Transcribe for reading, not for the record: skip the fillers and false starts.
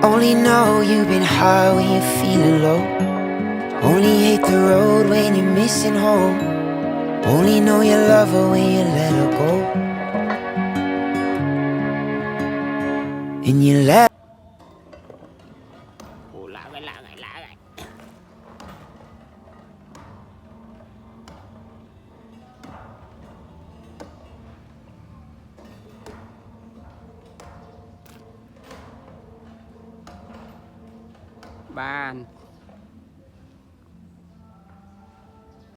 Only know you've been high when you're feeling low. Only hate the road when you're missing home. Only know you love her when you let her go. And you let Ủa, lạ vậy. Ban